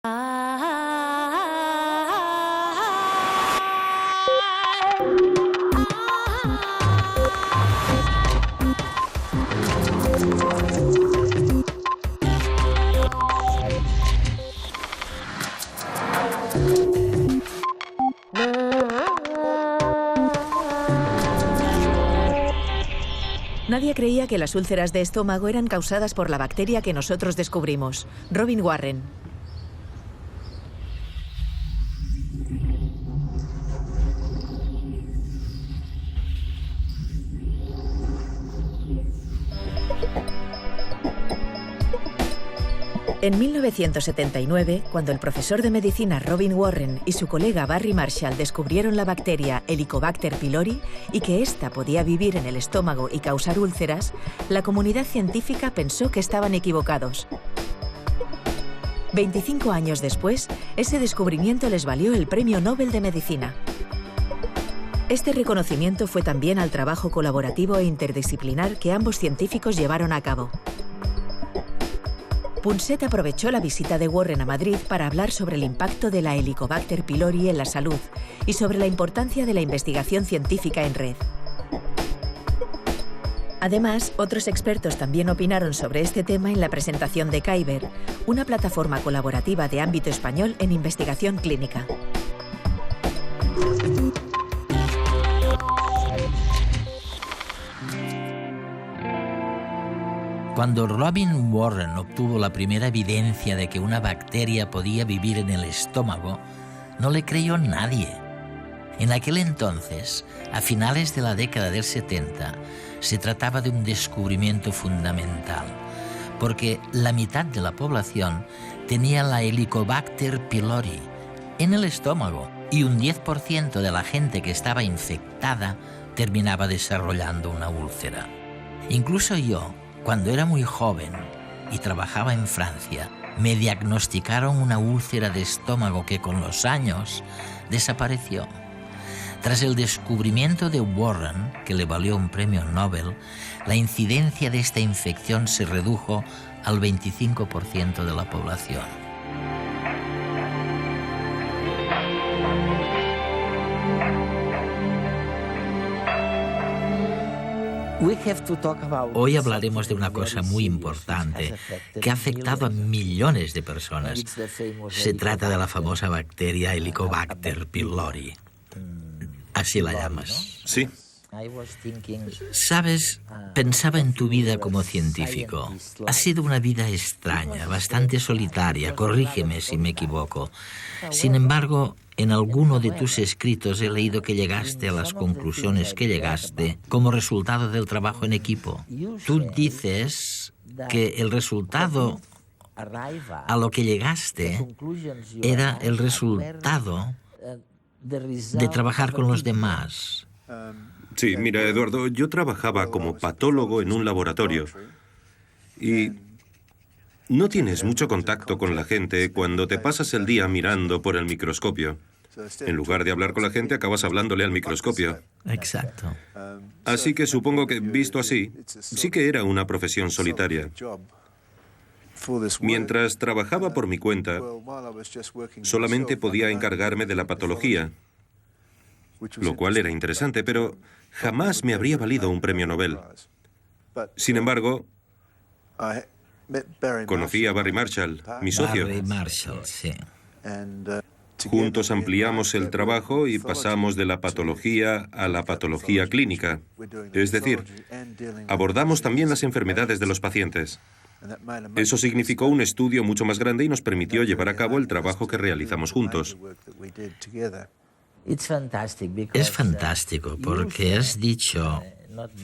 Nadie creía que las úlceras de estómago eran causadas por la bacteria que nosotros descubrimos, Robin Warren. En 1979, cuando el profesor de medicina Robin Warren y su colega Barry Marshall descubrieron la bacteria Helicobacter pylori y que ésta podía vivir en el estómago y causar úlceras, la comunidad científica pensó que estaban equivocados. 25 años después, ese descubrimiento les valió el Premio Nobel de Medicina. Este reconocimiento fue también al trabajo colaborativo e interdisciplinar que ambos científicos llevaron a cabo. Punset aprovechó la visita de Warren a Madrid para hablar sobre el impacto de la Helicobacter pylori en la salud y sobre la importancia de la investigación científica en red. Además, otros expertos también opinaron sobre este tema en la presentación de Kyber, una plataforma colaborativa de ámbito español en investigación clínica. Cuando Robin Warren obtuvo la primera evidencia de que una bacteria podía vivir en el estómago, no le creyó nadie. En aquel entonces, a finales de la década del 70, se trataba de un descubrimiento fundamental, porque la mitad de la población tenía la Helicobacter pylori en el estómago y un 10% de la gente que estaba infectada terminaba desarrollando una úlcera. Incluso yo, cuando era muy joven y trabajaba en Francia, me diagnosticaron una úlcera de estómago que con los años desapareció. Tras el descubrimiento de Warren, que le valió un premio Nobel, la incidencia de esta infección se redujo al 25% de la población. Hoy hablaremos de una cosa muy importante que ha afectado a millones de personas. Se trata de la famosa bacteria Helicobacter pylori. Así la llamas. Sí. Sabes, pensaba en tu vida como científico. Ha sido una vida extraña, bastante solitaria, corrígeme si me equivoco. Sin embargo, en alguno de tus escritos he leído que llegaste a las conclusiones que llegaste como resultado del trabajo en equipo. Tú dices que el resultado a lo que llegaste era el resultado de trabajar con los demás. Sí, mira, Eduardo, yo trabajaba como patólogo en un laboratorio y no tienes mucho contacto con la gente cuando te pasas el día mirando por el microscopio. En lugar de hablar con la gente, acabas hablándole al microscopio. Exacto. Así que supongo que, visto así, sí que era una profesión solitaria. Mientras trabajaba por mi cuenta, solamente podía encargarme de la patología, lo cual era interesante, pero jamás me habría valido un premio Nobel. Sin embargo, conocí a Barry Marshall, mi socio. Barry Marshall, sí. Juntos ampliamos el trabajo y pasamos de la patología a la patología clínica. Es decir, abordamos también las enfermedades de los pacientes. Eso significó un estudio mucho más grande y nos permitió llevar a cabo el trabajo que realizamos juntos. Es fantástico porque has dicho,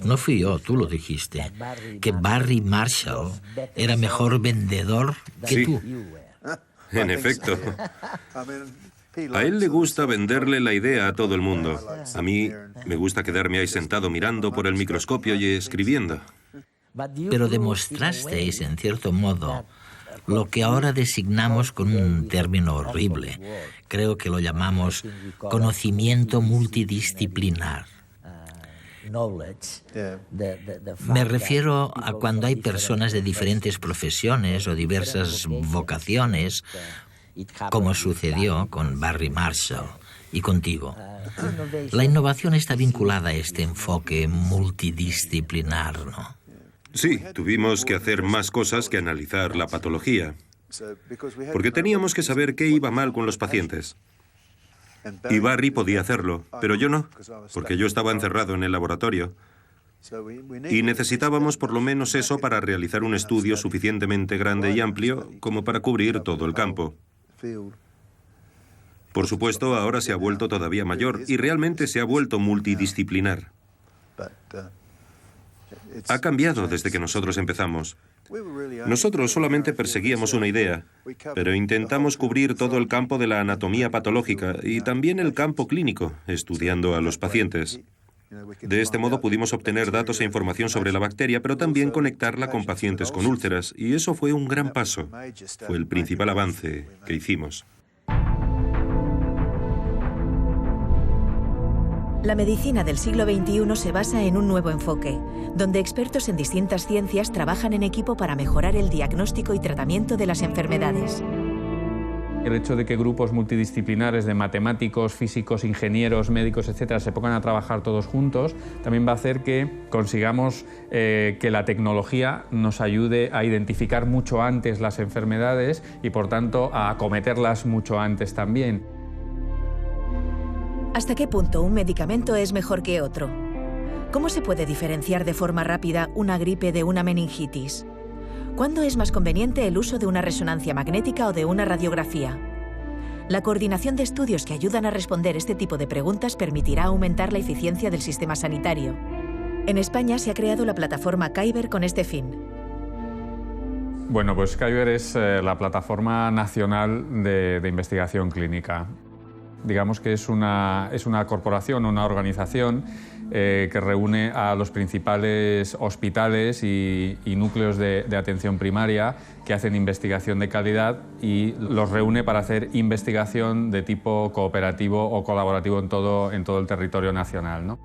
no fui yo, tú lo dijiste, que Barry Marshall era mejor vendedor que Sí. tú. En efecto. A él le gusta venderle la idea a todo el mundo. A mí me gusta quedarme ahí sentado mirando por el microscopio y escribiendo. Pero demostrasteis, en cierto modo, lo que ahora designamos con un término horrible. Creo que lo llamamos conocimiento multidisciplinar. Me refiero a cuando hay personas de diferentes profesiones o diversas vocaciones como sucedió con Barry Marshall y contigo. La innovación está vinculada a este enfoque multidisciplinar, ¿no? Sí, tuvimos que hacer más cosas que analizar la patología, porque teníamos que saber qué iba mal con los pacientes. Y Barry podía hacerlo, pero yo no, porque yo estaba encerrado en el laboratorio. Y necesitábamos por lo menos eso para realizar un estudio suficientemente grande y amplio como para cubrir todo el campo. Por supuesto, ahora se ha vuelto todavía mayor y realmente se ha vuelto multidisciplinar. Ha cambiado desde que nosotros empezamos. Nosotros solamente perseguíamos una idea, pero intentamos cubrir todo el campo de la anatomía patológica y también el campo clínico, estudiando a los pacientes. De este modo pudimos obtener datos e información sobre la bacteria, pero también conectarla con pacientes con úlceras, y eso fue un gran paso. Fue el principal avance que hicimos. La medicina del siglo XXI se basa en un nuevo enfoque, donde expertos en distintas ciencias trabajan en equipo para mejorar el diagnóstico y tratamiento de las enfermedades. El hecho de que grupos multidisciplinares de matemáticos, físicos, ingenieros, médicos, etcétera, se pongan a trabajar todos juntos, también va a hacer que consigamos que la tecnología nos ayude a identificar mucho antes las enfermedades y, por tanto, a acometerlas mucho antes también. ¿Hasta qué punto un medicamento es mejor que otro? ¿Cómo se puede diferenciar de forma rápida una gripe de una meningitis? ¿Cuándo es más conveniente el uso de una resonancia magnética o de una radiografía? La coordinación de estudios que ayudan a responder este tipo de preguntas permitirá aumentar la eficiencia del sistema sanitario. En España se ha creado la plataforma Kyber con este fin. Bueno, pues Kyber es la plataforma nacional de investigación clínica. Digamos que es una corporación, una organización que reúne a los principales hospitales y núcleos de atención primaria que hacen investigación de calidad y los reúne para hacer investigación de tipo cooperativo o colaborativo en todo el territorio nacional, ¿no?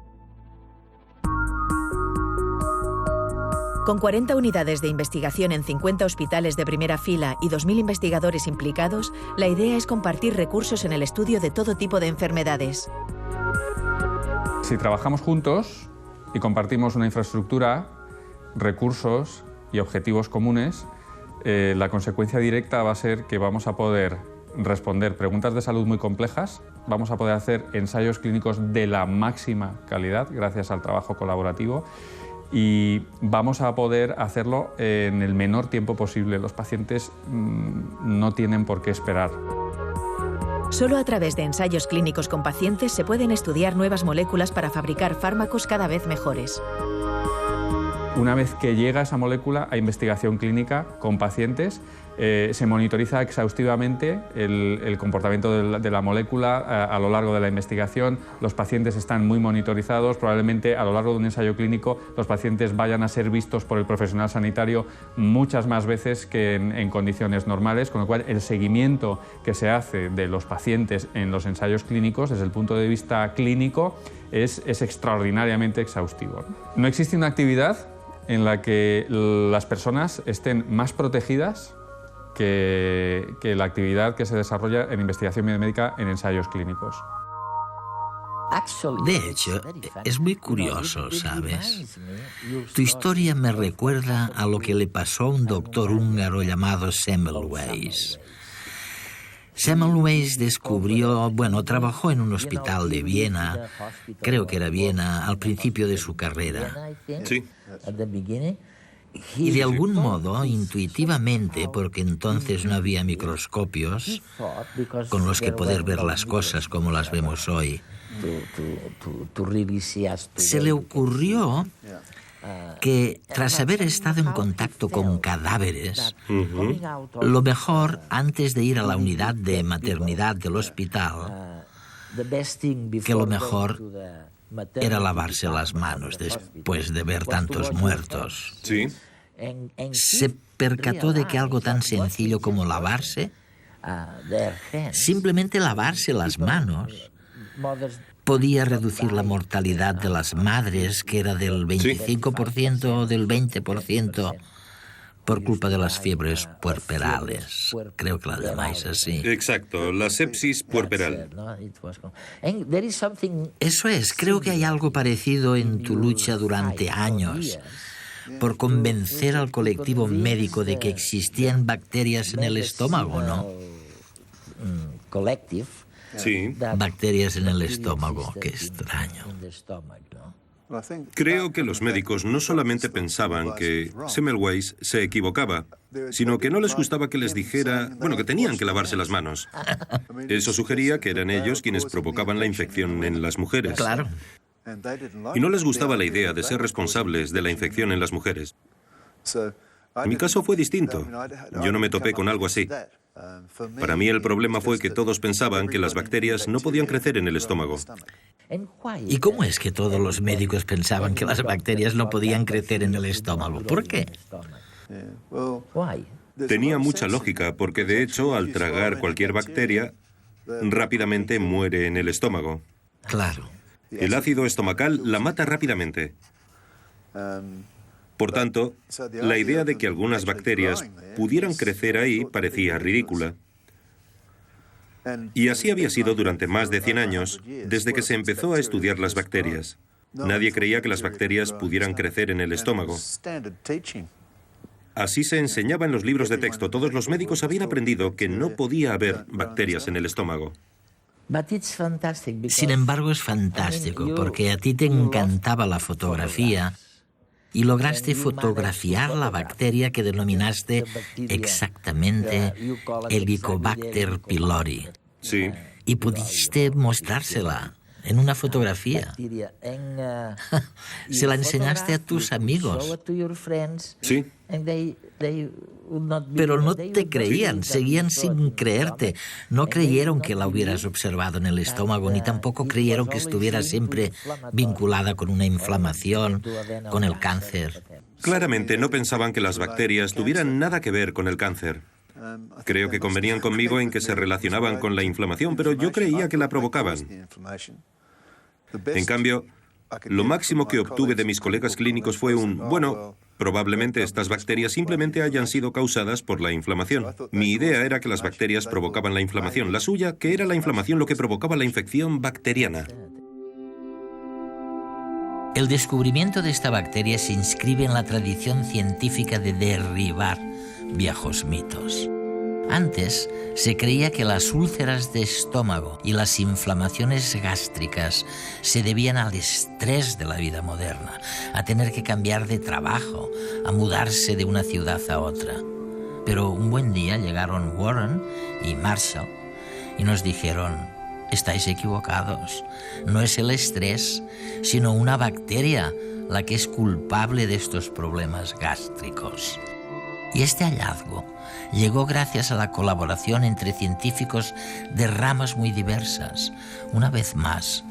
Con 40 unidades de investigación en 50 hospitales de primera fila y 2.000 investigadores implicados, la idea es compartir recursos en el estudio de todo tipo de enfermedades. Si trabajamos juntos y compartimos una infraestructura, recursos y objetivos comunes, la consecuencia directa va a ser que vamos a poder responder preguntas de salud muy complejas, vamos a poder hacer ensayos clínicos de la máxima calidad gracias al trabajo colaborativo y vamos a poder hacerlo en el menor tiempo posible. Los pacientes no tienen por qué esperar. Solo a través de ensayos clínicos con pacientes se pueden estudiar nuevas moléculas para fabricar fármacos cada vez mejores. Una vez que llega esa molécula a investigación clínica con pacientes, se monitoriza exhaustivamente el comportamiento de la molécula a lo largo de la investigación. Los pacientes están muy monitorizados. Probablemente a lo largo de un ensayo clínico los pacientes vayan a ser vistos por el profesional sanitario muchas más veces que en condiciones normales, con lo cual el seguimiento que se hace de los pacientes en los ensayos clínicos desde el punto de vista clínico es extraordinariamente exhaustivo. No existe una actividad en la que las personas estén más protegidas que la actividad que se desarrolla en investigación biomédica en ensayos clínicos. De hecho, es muy curioso, ¿sabes? Tu historia me recuerda a lo que le pasó a un doctor húngaro llamado Semmelweis. Semmelweis trabajó en un hospital de Viena, creo que era Viena, al principio de su carrera. Sí. Y de algún modo, intuitivamente, porque entonces no había microscopios con los que poder ver las cosas como las vemos hoy, se le ocurrió que tras haber estado en contacto con cadáveres, lo mejor, antes de ir a la unidad de maternidad del hospital, que lo mejor era lavarse las manos después de ver tantos muertos. Sí. Se percató de que algo tan sencillo como lavarse, simplemente lavarse las manos, podía reducir la mortalidad de las madres, que era del 25% o del 20%, por culpa de las fiebres puerperales. Creo que la llamáis así. Exacto, la sepsis puerperal. Eso es, creo que hay algo parecido en tu lucha durante años por convencer al colectivo médico de que existían bacterias en el estómago, ¿no? Sí. Bacterias en el estómago, qué extraño. Creo que los médicos no solamente pensaban que Semmelweis se equivocaba, sino que no les gustaba que les dijera, que tenían que lavarse las manos. Eso sugería que eran ellos quienes provocaban la infección en las mujeres. Claro. Y no les gustaba la idea de ser responsables de la infección en las mujeres. Mi caso fue distinto. Yo no me topé con algo así. Para mí el problema fue que todos pensaban que las bacterias no podían crecer en el estómago. ¿Y cómo es que todos los médicos pensaban que las bacterias no podían crecer en el estómago? ¿Por qué? Tenía mucha lógica, porque de hecho, al tragar cualquier bacteria, rápidamente muere en el estómago. Claro. El ácido estomacal la mata rápidamente. Por tanto, la idea de que algunas bacterias pudieran crecer ahí parecía ridícula. Y así había sido durante más de 100 años, desde que se empezó a estudiar las bacterias. Nadie creía que las bacterias pudieran crecer en el estómago. Así se enseñaba en los libros de texto. Todos los médicos habían aprendido que no podía haber bacterias en el estómago. Sin embargo, es fantástico, porque a ti te encantaba la fotografía y lograste fotografiar la bacteria que denominaste exactamente Helicobacter pylori. Sí. Y pudiste mostrársela en una fotografía. Se la enseñaste a tus amigos. Sí. Pero no te creían, seguían sin creerte. No creyeron que la hubieras observado en el estómago, ni tampoco creyeron que estuviera siempre vinculada con una inflamación, con el cáncer. Claramente no pensaban que las bacterias tuvieran nada que ver con el cáncer. Creo que convenían conmigo en que se relacionaban con la inflamación, pero yo creía que la provocaban. En cambio, lo máximo que obtuve de mis colegas clínicos fue probablemente estas bacterias simplemente hayan sido causadas por la inflamación. Mi idea era que las bacterias provocaban la inflamación, la suya, que era la inflamación lo que provocaba la infección bacteriana. El descubrimiento de esta bacteria se inscribe en la tradición científica de derribar viejos mitos. Antes se creía que las úlceras de estómago y las inflamaciones gástricas se debían al estrés de la vida moderna, a tener que cambiar de trabajo, a mudarse de una ciudad a otra. Pero un buen día llegaron Warren y Marshall y nos dijeron: estáis equivocados, no es el estrés, sino una bacteria la que es culpable de estos problemas gástricos. Y este hallazgo llegó gracias a la colaboración entre científicos de ramas muy diversas. Una vez más,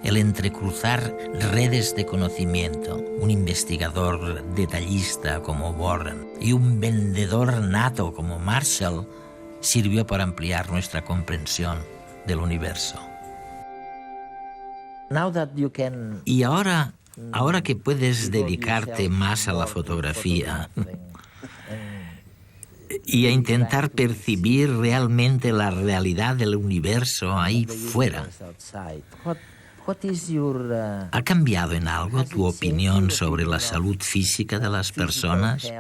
el entrecruzar redes de conocimiento, un investigador detallista como Warren y un vendedor nato como Marshall, sirvió para ampliar nuestra comprensión del universo. Y ahora que puedes dedicarte más a la fotografía y a intentar percibir realmente la realidad del universo ahí fuera, ¿ha cambiado en algo tu opinión sobre la salud física de las personas?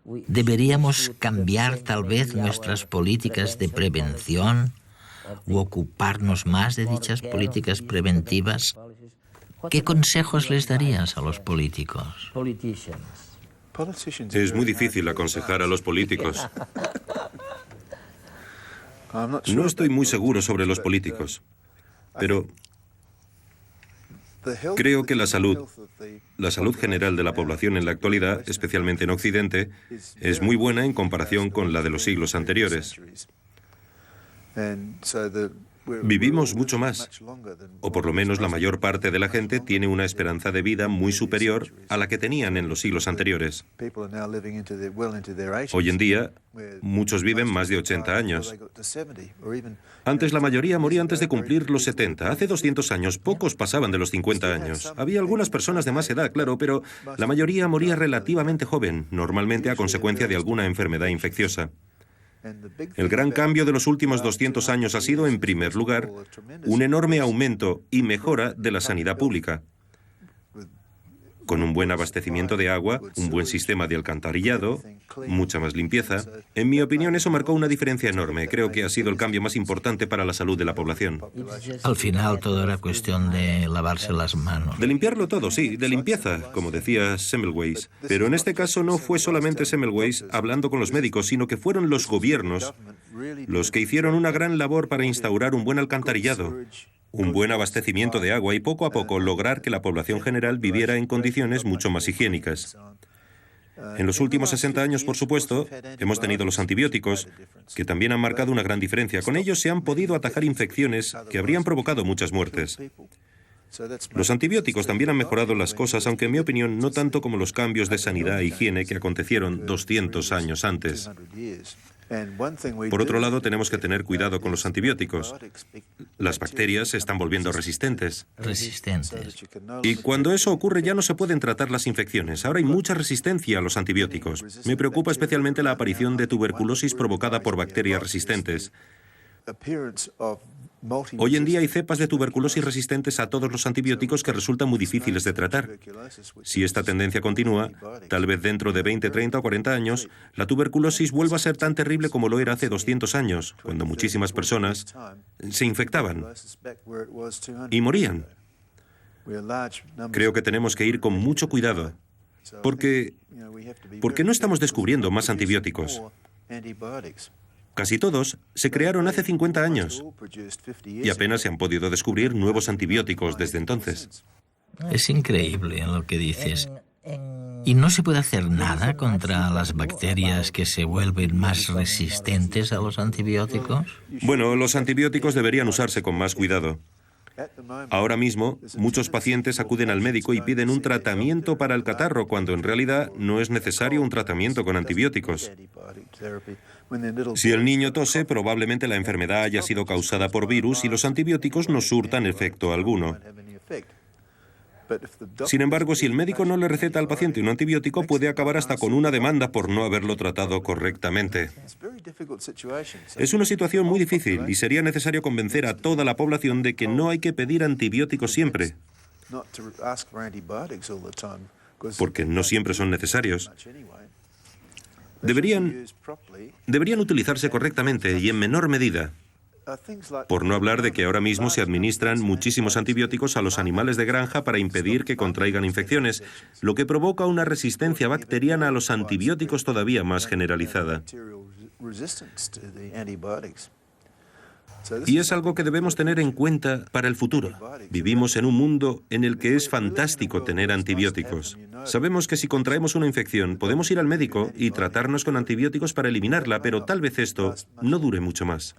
¿Deberíamos cambiar tal vez nuestras políticas de prevención o ocuparnos más de dichas políticas preventivas? ¿Qué consejos les darías a los políticos? Es muy difícil aconsejar a los políticos. No estoy muy seguro sobre los políticos, pero creo que la salud general de la población en la actualidad, especialmente en Occidente, es muy buena en comparación con la de los siglos anteriores. Vivimos mucho más, o por lo menos la mayor parte de la gente tiene una esperanza de vida muy superior a la que tenían en los siglos anteriores. Hoy en día, muchos viven más de 80 años. Antes la mayoría moría antes de cumplir los 70. Hace 200 años, pocos pasaban de los 50 años. Había algunas personas de más edad, claro, pero la mayoría moría relativamente joven, normalmente a consecuencia de alguna enfermedad infecciosa. El gran cambio de los últimos 200 años ha sido, en primer lugar, un enorme aumento y mejora de la sanidad pública. Con un buen abastecimiento de agua, un buen sistema de alcantarillado, mucha más limpieza. En mi opinión, eso marcó una diferencia enorme. Creo que ha sido el cambio más importante para la salud de la población. Al final todo era cuestión de lavarse las manos. De limpiarlo todo, sí, de limpieza, como decía Semmelweis. Pero en este caso no fue solamente Semmelweis hablando con los médicos, sino que fueron los gobiernos los que hicieron una gran labor para instaurar un buen alcantarillado, un buen abastecimiento de agua y poco a poco lograr que la población general viviera en condiciones mucho más higiénicas. En los últimos 60 años, por supuesto, hemos tenido los antibióticos, que también han marcado una gran diferencia. Con ellos se han podido atajar infecciones que habrían provocado muchas muertes. Los antibióticos también han mejorado las cosas, aunque en mi opinión no tanto como los cambios de sanidad e higiene que acontecieron 200 años antes. Por otro lado, tenemos que tener cuidado con los antibióticos. Las bacterias se están volviendo resistentes. Y cuando eso ocurre ya no se pueden tratar las infecciones. Ahora hay mucha resistencia a los antibióticos. Me preocupa especialmente la aparición de tuberculosis provocada por bacterias resistentes. Hoy en día hay cepas de tuberculosis resistentes a todos los antibióticos que resultan muy difíciles de tratar. Si esta tendencia continúa, tal vez dentro de 20, 30 o 40 años, la tuberculosis vuelva a ser tan terrible como lo era hace 200 años, cuando muchísimas personas se infectaban y morían. Creo que tenemos que ir con mucho cuidado, porque no estamos descubriendo más antibióticos. Casi todos se crearon hace 50 años y apenas se han podido descubrir nuevos antibióticos desde entonces. Es increíble lo que dices. ¿Y no se puede hacer nada contra las bacterias que se vuelven más resistentes a los antibióticos? Bueno, los antibióticos deberían usarse con más cuidado. Ahora mismo, muchos pacientes acuden al médico y piden un tratamiento para el catarro, cuando en realidad no es necesario un tratamiento con antibióticos. Si el niño tose, probablemente la enfermedad haya sido causada por virus y los antibióticos no surtan efecto alguno. Sin embargo, si el médico no le receta al paciente un antibiótico, puede acabar hasta con una demanda por no haberlo tratado correctamente. Es una situación muy difícil y sería necesario convencer a toda la población de que no hay que pedir antibióticos siempre, porque no siempre son necesarios. Deberían utilizarse correctamente y en menor medida. Por no hablar de que ahora mismo se administran muchísimos antibióticos a los animales de granja para impedir que contraigan infecciones, lo que provoca una resistencia bacteriana a los antibióticos todavía más generalizada. Y es algo que debemos tener en cuenta para el futuro. Vivimos en un mundo en el que es fantástico tener antibióticos. Sabemos que si contraemos una infección, podemos ir al médico y tratarnos con antibióticos para eliminarla, pero tal vez esto no dure mucho más.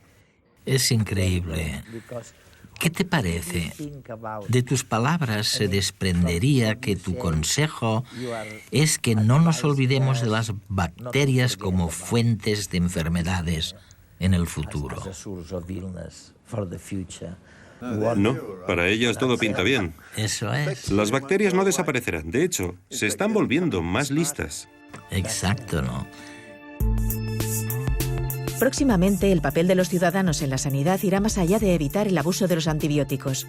Es increíble. ¿Qué te parece? De tus palabras se desprendería que tu consejo es que no nos olvidemos de las bacterias como fuentes de enfermedades en el futuro. No, para ellas todo pinta bien. Eso es. Las bacterias no desaparecerán. De hecho, se están volviendo más listas. Exacto, ¿no? Próximamente, el papel de los ciudadanos en la sanidad irá más allá de evitar el abuso de los antibióticos.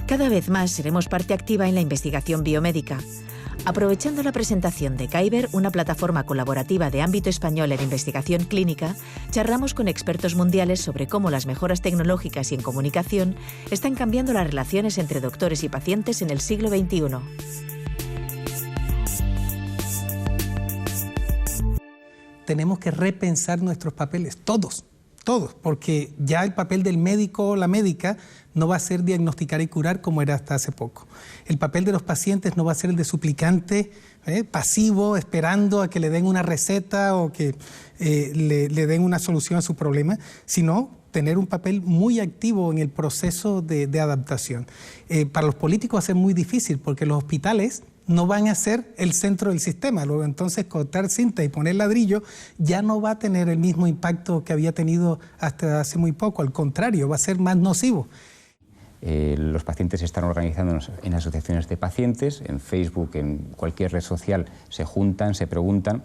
Cada vez más seremos parte activa en la investigación biomédica. Aprovechando la presentación de Kyber, una plataforma colaborativa de ámbito español en investigación clínica, charlamos con expertos mundiales sobre cómo las mejoras tecnológicas y en comunicación están cambiando las relaciones entre doctores y pacientes en el siglo XXI. Tenemos que repensar nuestros papeles, todos, porque ya el papel del médico o la médica no va a ser diagnosticar y curar como era hasta hace poco. El papel de los pacientes no va a ser el de suplicante, pasivo, esperando a que le den una receta o que le den una solución a su problema, sino tener un papel muy activo en el proceso de adaptación. Para los políticos va a ser muy difícil porque los hospitales no van a ser el centro del sistema. Luego, entonces, cortar cinta y poner ladrillo ya no va a tener el mismo impacto que había tenido hasta hace muy poco. Al contrario, va a ser más nocivo. Los pacientes se están organizando en asociaciones de pacientes, en Facebook, en cualquier red social, se juntan, se preguntan,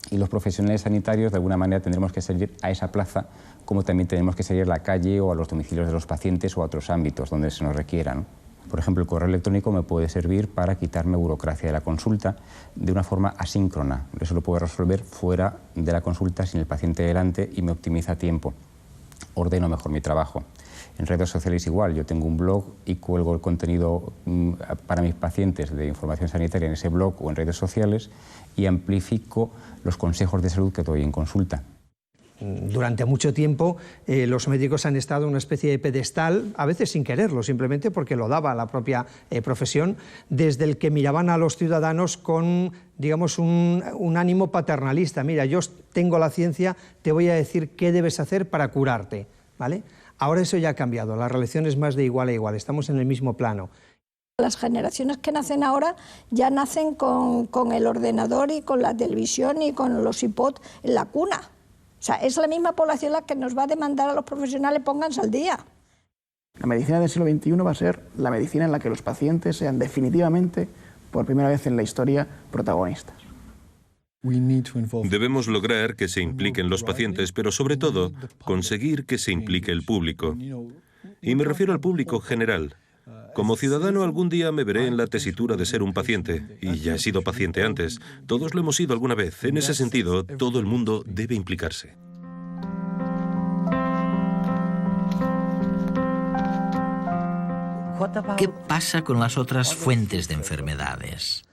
y los profesionales sanitarios de alguna manera tendremos que salir a esa plaza, como también tenemos que salir a la calle o a los domicilios de los pacientes o a otros ámbitos donde se nos requiera, ¿no? Por ejemplo, el correo electrónico me puede servir para quitarme burocracia de la consulta de una forma asíncrona. Eso lo puedo resolver fuera de la consulta sin el paciente delante y me optimiza tiempo. Ordeno mejor mi trabajo. En redes sociales igual, yo tengo un blog y cuelgo el contenido para mis pacientes de información sanitaria en ese blog o en redes sociales y amplifico los consejos de salud que doy en consulta. Durante mucho tiempo los médicos han estado en una especie de pedestal, a veces sin quererlo, simplemente porque lo daba la propia profesión, desde el que miraban a los ciudadanos con, digamos, un ánimo paternalista. Mira, yo tengo la ciencia, te voy a decir qué debes hacer para curarte, ¿vale? Ahora eso ya ha cambiado, la relación es más de igual a igual, estamos en el mismo plano. Las generaciones que nacen ahora ya nacen con el ordenador y con la televisión y con los iPod en la cuna. O sea, es la misma población la que nos va a demandar a los profesionales pónganse al día. La medicina del siglo XXI va a ser la medicina en la que los pacientes sean definitivamente, por primera vez en la historia, protagonistas. Debemos lograr que se impliquen los pacientes, pero sobre todo, conseguir que se implique el público. Y me refiero al público general. Como ciudadano algún día me veré en la tesitura de ser un paciente, y ya he sido paciente antes. Todos lo hemos sido alguna vez. En ese sentido, todo el mundo debe implicarse. ¿Qué pasa con las otras fuentes de enfermedades?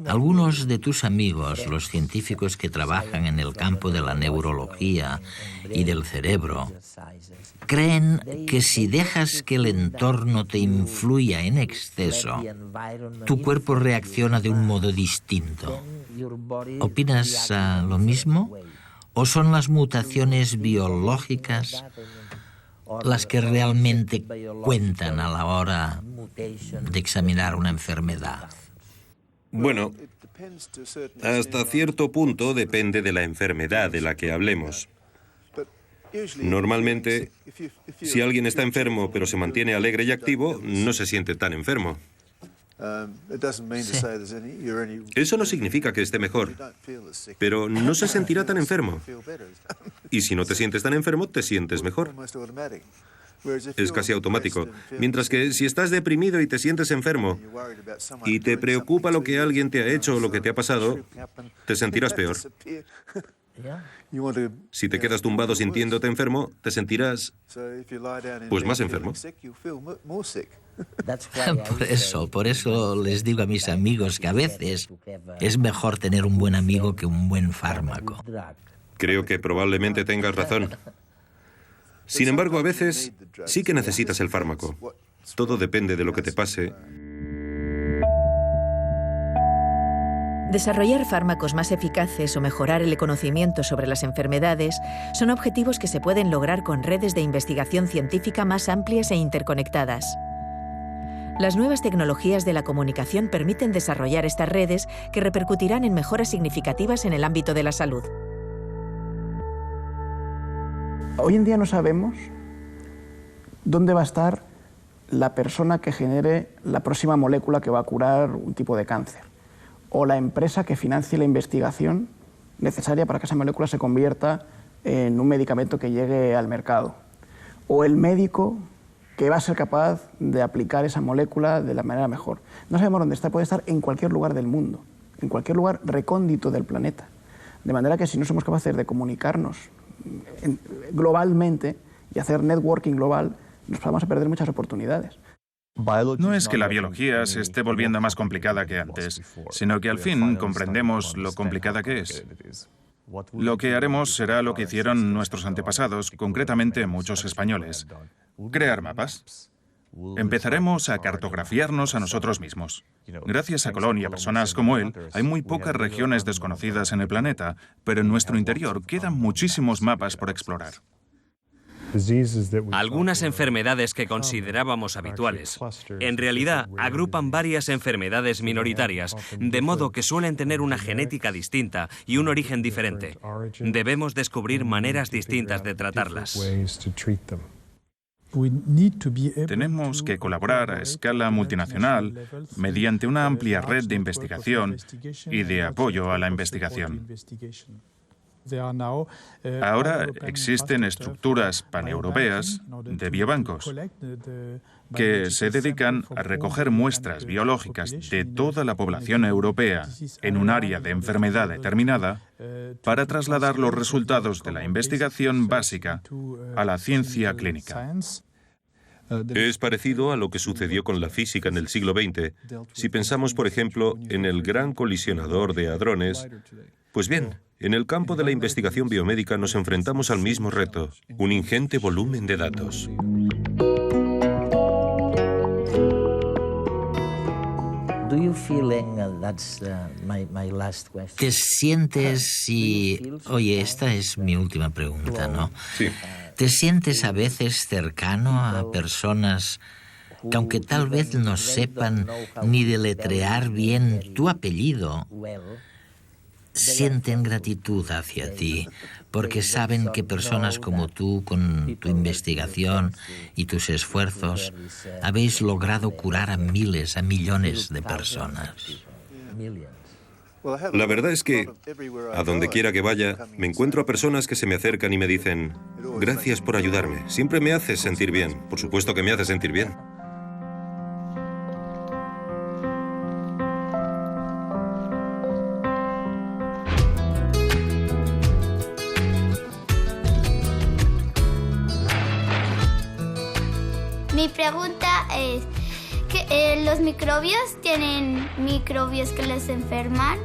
Algunos de tus amigos, los científicos que trabajan en el campo de la neurología y del cerebro, creen que si dejas que el entorno te influya en exceso, tu cuerpo reacciona de un modo distinto. ¿Opinas lo mismo? ¿O son las mutaciones biológicas las que realmente cuentan a la hora de examinar una enfermedad? Bueno, hasta cierto punto depende de la enfermedad de la que hablemos. Normalmente, si alguien está enfermo pero se mantiene alegre y activo, no se siente tan enfermo. Eso no significa que esté mejor, pero no se sentirá tan enfermo. Y si no te sientes tan enfermo, te sientes mejor. Es casi automático. Mientras que si estás deprimido y te sientes enfermo y te preocupa lo que alguien te ha hecho o lo que te ha pasado, te sentirás peor. Si te quedas tumbado sintiéndote enfermo, te sentirás, pues, más enfermo. Por eso les digo a mis amigos que a veces es mejor tener un buen amigo que un buen fármaco. Creo que probablemente tengas razón. Sin embargo, a veces sí que necesitas el fármaco. Todo depende de lo que te pase. Desarrollar fármacos más eficaces o mejorar el conocimiento sobre las enfermedades son objetivos que se pueden lograr con redes de investigación científica más amplias e interconectadas. Las nuevas tecnologías de la comunicación permiten desarrollar estas redes que repercutirán en mejoras significativas en el ámbito de la salud. Hoy en día no sabemos dónde va a estar la persona que genere la próxima molécula que va a curar un tipo de cáncer, o la empresa que financie la investigación necesaria para que esa molécula se convierta en un medicamento que llegue al mercado, o el médico que va a ser capaz de aplicar esa molécula de la manera mejor. No sabemos dónde está, puede estar en cualquier lugar del mundo, en cualquier lugar recóndito del planeta. De manera que si no somos capaces de comunicarnos globalmente y hacer networking global, nos vamos a perder muchas oportunidades. No es que la biología se esté volviendo más complicada que antes, sino que al fin comprendemos lo complicada que es. Lo que haremos será lo que hicieron nuestros antepasados, concretamente muchos españoles: crear mapas. Empezaremos a cartografiarnos a nosotros mismos. Gracias a Colón y a personas como él, hay muy pocas regiones desconocidas en el planeta, pero en nuestro interior quedan muchísimos mapas por explorar. Algunas enfermedades que considerábamos habituales, en realidad agrupan varias enfermedades minoritarias, de modo que suelen tener una genética distinta y un origen diferente. Debemos descubrir maneras distintas de tratarlas. Tenemos que colaborar a escala multinacional mediante una amplia red de investigación y de apoyo a la investigación. Ahora existen estructuras paneuropeas de biobancos que se dedican a recoger muestras biológicas de toda la población europea en un área de enfermedad determinada para trasladar los resultados de la investigación básica a la ciencia clínica. Es parecido a lo que sucedió con la física en el siglo XX. Si pensamos, por ejemplo, en el Gran Colisionador de Hadrones, pues bien, en el campo de la investigación biomédica nos enfrentamos al mismo reto, un ingente volumen de datos. ¿Te sientes si... Oye, esta es mi última pregunta, ¿no? Sí. ¿Te sientes a veces cercano a personas que, aunque tal vez no sepan ni deletrear bien tu apellido, sienten gratitud hacia ti porque saben que personas como tú, con tu investigación y tus esfuerzos, habéis logrado curar a miles, a millones de personas? La verdad es que, a donde quiera que vaya, me encuentro a personas que se me acercan y me dicen: gracias por ayudarme, siempre me haces sentir bien. Por supuesto que me hace sentir bien. Mi pregunta es, ¿los microbios tienen microbios que les enferman?